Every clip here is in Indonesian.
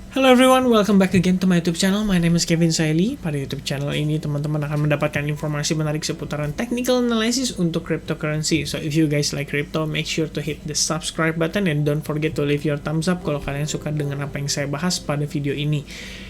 Hello everyone, welcome back again to my YouTube channel. My name is Kevin Saili. Pada YouTube channel ini, teman-teman akan mendapatkan informasi menarik seputaran technical analysis untuk cryptocurrency. So if you guys like crypto, make sure to hit the subscribe button and don't forget to leave your thumbs up kalau kalian suka dengan apa yang saya bahas pada video ini.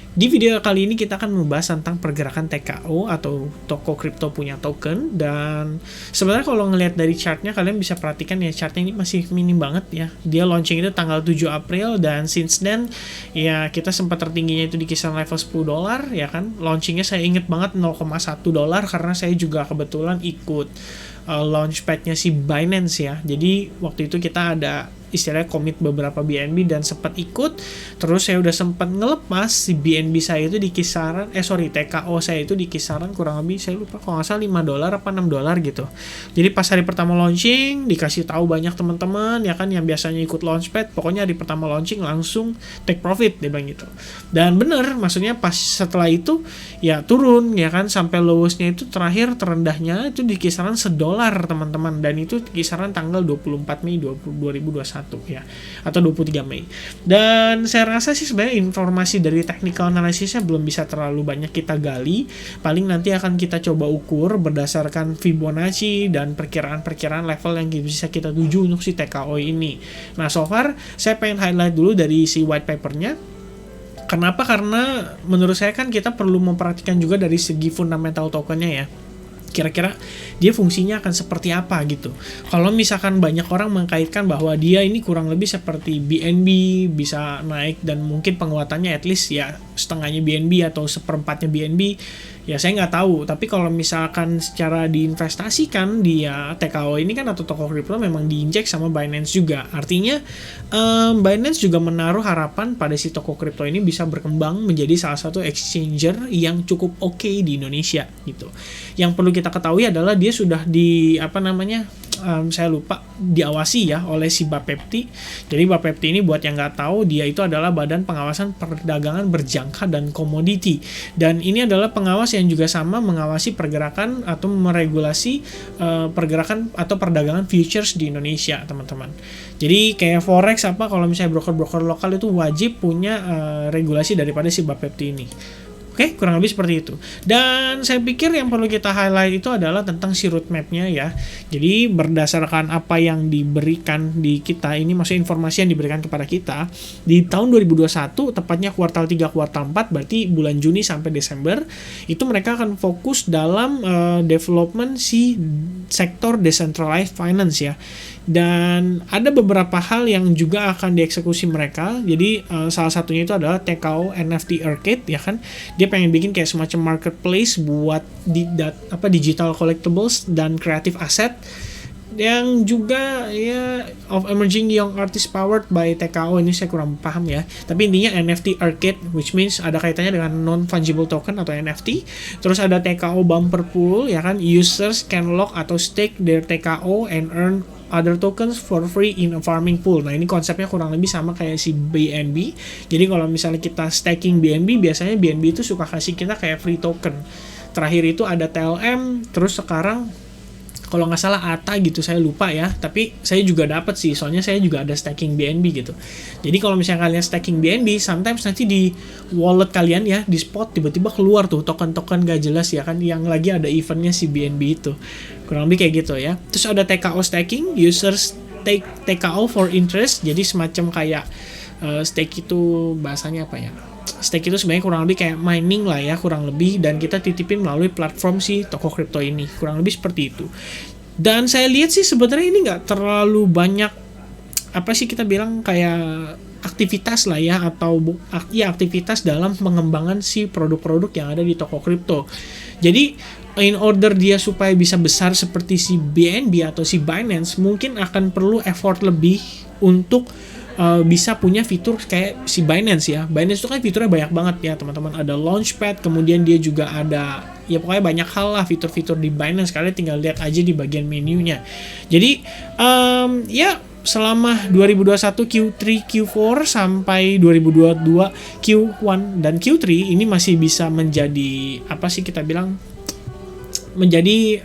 Di video kali ini kita akan membahas tentang pergerakan TKO atau toko kripto punya token, dan sebenarnya kalau ngelihat dari chartnya kalian bisa perhatikan ya, chartnya ini masih minim banget ya. Dia launching itu tanggal 7 April dan since then ya kita sempat tertingginya itu di kisaran level $10 ya kan. Launchingnya saya inget banget $0,1 karena saya juga kebetulan ikut launchpadnya si Binance ya. Jadi waktu itu kita ada istilahnya komit beberapa BNB dan sempat ikut, terus saya udah sempat ngelepas si BNB saya itu di kisaran TKO saya itu di kisaran kurang lebih saya lupa kalau nggak salah $5 apa $6 gitu. Jadi pas hari pertama launching dikasih tahu banyak teman-teman ya kan yang biasanya ikut launchpad, pokoknya hari pertama launching langsung take profit dia bilang gitu. Dan bener, maksudnya pas setelah itu ya turun ya kan, sampai lowestnya itu terakhir terendahnya itu di kisaran $1 teman-teman, dan itu kisaran tanggal 24 Mei 2021 ya, atau 23 Mei. Dan saya rasa sih sebenarnya informasi dari technical analysisnya belum bisa terlalu banyak kita gali. Paling nanti akan kita coba ukur berdasarkan Fibonacci dan perkiraan-perkiraan level yang bisa kita tuju untuk si TKO ini. Nah, so far saya pengen highlight dulu dari si white papernya. Kenapa? Karena menurut saya kan kita perlu memperhatikan juga dari segi fundamental tokennya ya. Kira-kira dia fungsinya akan seperti apa gitu. Kalau misalkan banyak orang mengkaitkan bahwa dia ini kurang lebih seperti BNB, bisa naik dan mungkin penguatannya at least ya setengahnya BNB atau seperempatnya BNB, ya saya nggak tahu. Tapi kalau misalkan secara diinvestasikan, dia TKO ini kan atau toko kripto memang diinjek sama Binance juga. Artinya Binance juga menaruh harapan pada si toko kripto ini bisa berkembang menjadi salah satu exchanger yang cukup oke di Indonesia gitu. Yang perlu kita ketahui adalah dia sudah saya lupa, diawasi ya oleh si Bapepti. Jadi Bapepti ini buat yang nggak tahu, dia itu adalah Badan Pengawasan Perdagangan Berjangka dan Komoditi, dan ini adalah pengawas yang juga sama mengawasi pergerakan atau meregulasi pergerakan atau perdagangan futures di Indonesia, teman-teman. Jadi kayak forex kalau misalnya broker-broker lokal itu wajib punya regulasi daripada si Bapepti ini. Oke, kurang lebih seperti itu. Dan saya pikir yang perlu kita highlight itu adalah tentang si roadmap-nya ya. Jadi berdasarkan apa yang diberikan di kita ini, maksudnya informasi yang diberikan kepada kita di tahun 2021, tepatnya kuartal 3, kuartal 4, berarti bulan Juni sampai Desember, itu mereka akan fokus dalam development si sektor decentralized finance ya. Dan ada beberapa hal yang juga akan dieksekusi mereka. Jadi salah satunya itu adalah TKO NFT Arcade ya kan. Dia pengen bikin kayak semacam marketplace buat digital collectibles dan creative asset yang juga ya of emerging young artist powered by TKO. Ini saya kurang paham ya, tapi intinya NFT Arcade, which means ada kaitannya dengan non fungible token atau NFT. Terus ada TKO Bumper Pool ya kan, users can lock atau stake their TKO and earn other tokens for free in a farming pool. Nah, ini konsepnya kurang lebih sama kayak si BNB. Jadi kalau misalnya kita staking BNB, biasanya BNB itu suka kasih kita kayak free token. Terakhir itu ada TLM, terus sekarang kalau nggak salah ATA gitu, saya lupa ya, tapi saya juga dapat sih, soalnya saya juga ada staking BNB gitu. Jadi kalau misalnya kalian staking BNB, sometimes nanti di wallet kalian ya, di spot tiba-tiba keluar tuh token-token gak jelas ya kan, yang lagi ada eventnya si BNB itu. Kurang lebih kayak gitu ya. Terus ada TKO staking, users take TKO for interest, jadi semacam kayak stake itu bahasanya apa ya? Stake itu sebenarnya kurang lebih kayak mining lah ya, kurang lebih, dan kita titipin melalui platform si toko kripto ini, kurang lebih seperti itu. Dan saya lihat sih sebenarnya ini nggak terlalu banyak kita bilang kayak aktivitas lah ya, atau aktivitas dalam pengembangan si produk-produk yang ada di toko kripto. Jadi in order dia supaya bisa besar seperti si BNB atau si Binance, mungkin akan perlu effort lebih untuk bisa punya fitur kayak si Binance ya. Binance itu kan fiturnya banyak banget ya teman-teman. Ada launchpad, kemudian dia juga ada ya pokoknya banyak hal lah fitur-fitur di Binance. Kalian tinggal lihat aja di bagian menunya. Jadi ya selama 2021 Q3, Q4 sampai 2022 Q1 dan Q3 ini masih bisa menjadi menjadi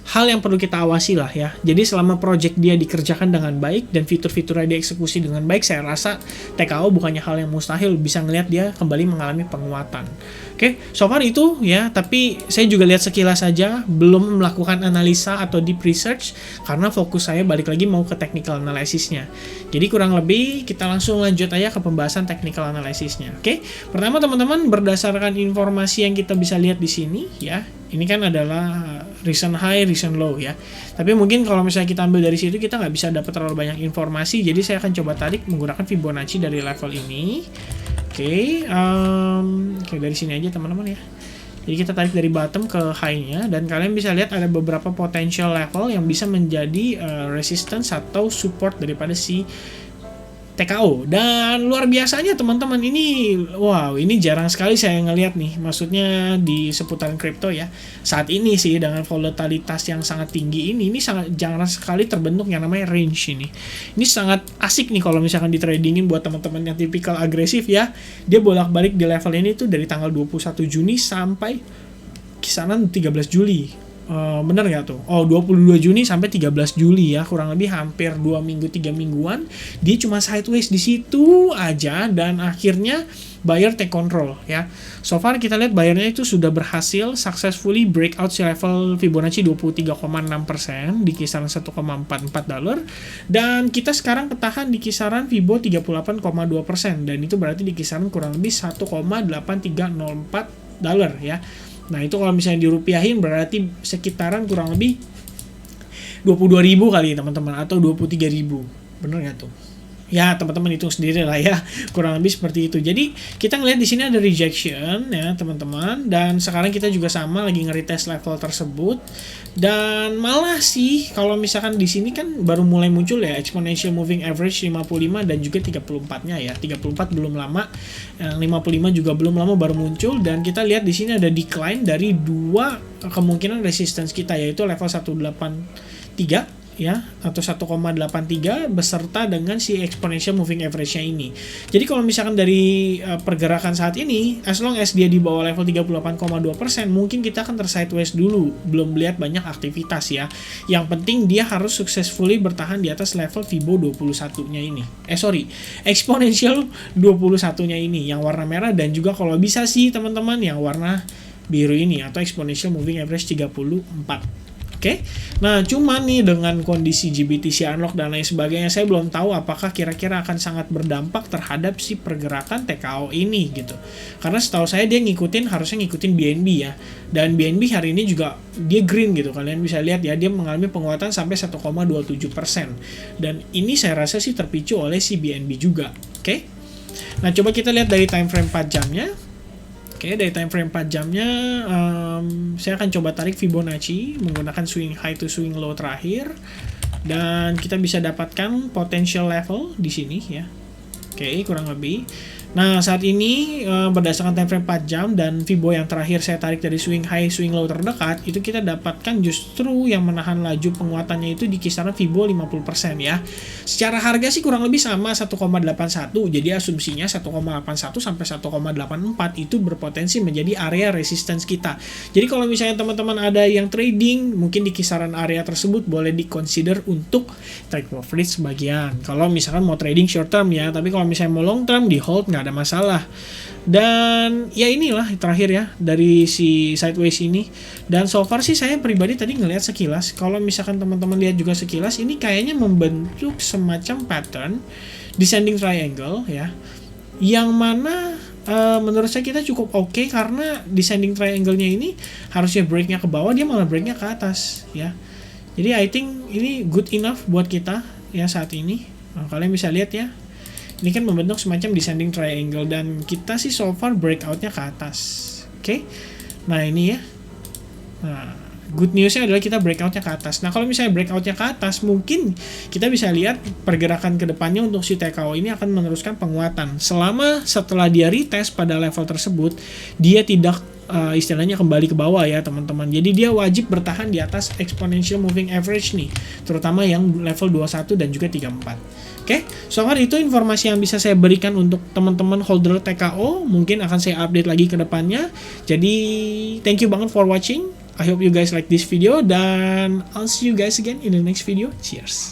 hal yang perlu kita awasi lah ya. Jadi selama project dia dikerjakan dengan baik dan fitur-fiturnya dieksekusi dengan baik, saya rasa TKO bukannya hal yang mustahil, bisa ngelihat dia kembali mengalami penguatan. Oke, so far itu ya, tapi saya juga lihat sekilas saja, belum melakukan analisa atau deep research karena fokus saya balik lagi mau ke technical analysisnya. Jadi kurang lebih kita langsung lanjut aja ke pembahasan technical analysisnya. Oke, pertama teman-teman, berdasarkan informasi yang kita bisa lihat di sini ya, ini kan adalah recent high, recent low ya. Tapi mungkin kalau misalnya kita ambil dari situ kita nggak bisa dapat terlalu banyak informasi. Jadi saya akan coba tarik menggunakan Fibonacci dari level ini. Oke, dari sini aja teman-teman ya. Jadi kita tarik dari bottom ke high-nya, dan kalian bisa lihat ada beberapa potential level yang bisa menjadi resistance atau support daripada si TKO. Dan luar biasanya teman-teman, ini wow, ini jarang sekali saya ngelihat nih, maksudnya di seputaran kripto ya. Saat ini sih dengan volatilitas yang sangat tinggi ini sangat jarang sekali terbentuk yang namanya range ini. Ini sangat asik nih kalau misalkan di tradingin buat teman-teman yang tipikal agresif ya. Dia bolak-balik di level ini tuh dari tanggal 21 Juni sampai kisaran 13 Juli. Bener nggak tuh? 22 Juni sampai 13 Juli ya, kurang lebih hampir 2 minggu 3 mingguan dia cuma sideways di situ aja, dan akhirnya buyer take control ya. So far kita lihat buyernya itu sudah berhasil successfully breakout si level Fibonacci 23,6% di kisaran $1,44, dan kita sekarang ketahan di kisaran Fibo 38,2%, dan itu berarti di kisaran kurang lebih $1,8304 ya. Nah itu kalau misalnya dirupiahin berarti sekitaran kurang lebih 22.000 kali teman-teman, atau 23.000, bener nggak tuh? Ya teman-teman hitung sendiri lah ya, kurang lebih seperti itu. Jadi kita ngelihat di sini ada rejection ya teman-teman, dan sekarang kita juga sama lagi nge-retest level tersebut. Dan malah sih kalau misalkan di sini kan baru mulai muncul ya exponential moving average 55 dan juga 34-nya ya. 34 belum lama, 55 juga belum lama baru muncul, dan kita lihat di sini ada decline dari dua kemungkinan resistance kita, yaitu level 183 ya, atau 1,83 beserta dengan si exponential moving average-nya ini. Jadi kalau misalkan dari pergerakan saat ini, as long as dia di bawah level 38,2%, mungkin kita akan tersideways dulu, belum lihat banyak aktivitas ya. Yang penting dia harus successfully bertahan di atas level Fibo 21-nya ini. Exponential 21-nya ini yang warna merah, dan juga kalau bisa sih teman-teman yang warna biru ini atau exponential moving average 34. Oke, nah cuman nih dengan kondisi GBTC unlock dan lain sebagainya, saya belum tahu apakah kira-kira akan sangat berdampak terhadap si pergerakan TKO ini gitu. Karena setahu saya dia harusnya ngikutin BNB ya, dan BNB hari ini juga dia green gitu, kalian bisa lihat ya, dia mengalami penguatan sampai 1,27%, dan ini saya rasa sih terpicu oleh si BNB juga. Oke, nah coba kita lihat dari time frame 4 jamnya. Oke, dari time frame 4 jamnya saya akan coba tarik Fibonacci menggunakan swing high to swing low terakhir, dan kita bisa dapatkan potential level di sini ya. Oke, kurang lebih. Nah, saat ini berdasarkan time frame 4 jam dan Fibo yang terakhir saya tarik dari swing high, swing low terdekat, itu kita dapatkan justru yang menahan laju penguatannya itu di kisaran Fibo 50% ya. Secara harga sih kurang lebih sama 1,81, jadi asumsinya 1,81 sampai 1,84 itu berpotensi menjadi area resistance kita. Jadi kalau misalnya teman-teman ada yang trading, mungkin di kisaran area tersebut boleh di-consider untuk take profit sebagian. Kalau misalkan mau trading short term ya, tapi kalau misalnya mau long term di hold nggak ada masalah. Dan ya inilah terakhir ya dari si sideways ini. Dan so far sih saya pribadi tadi ngelihat sekilas, kalau misalkan teman-teman lihat juga sekilas, ini kayaknya membentuk semacam pattern descending triangle ya, yang mana menurut saya kita cukup oke, karena descending triangle-nya ini harusnya breaknya ke bawah, dia malah breaknya ke atas ya. Jadi I think ini good enough buat kita ya saat ini. Nah, kalian bisa lihat ya, ini kan membentuk semacam descending triangle, dan kita sih so far breakoutnya ke atas. Oke, nah ini ya. Nah, good newsnya adalah kita breakoutnya ke atas. Nah, kalau misalnya breakoutnya ke atas, mungkin kita bisa lihat pergerakan ke depannya untuk si TKO ini akan meneruskan penguatan. Selama setelah dia retest pada level tersebut, dia tidak istilahnya kembali ke bawah ya teman-teman. Jadi dia wajib bertahan di atas exponential moving average nih, terutama yang level 21 dan juga 34. Oke, so far itu informasi yang bisa saya berikan untuk teman-teman holder TKO. Mungkin akan saya update lagi ke depannya. Jadi thank you banget for watching. I hope you guys like this video, dan I'll see you guys again in the next video. Cheers.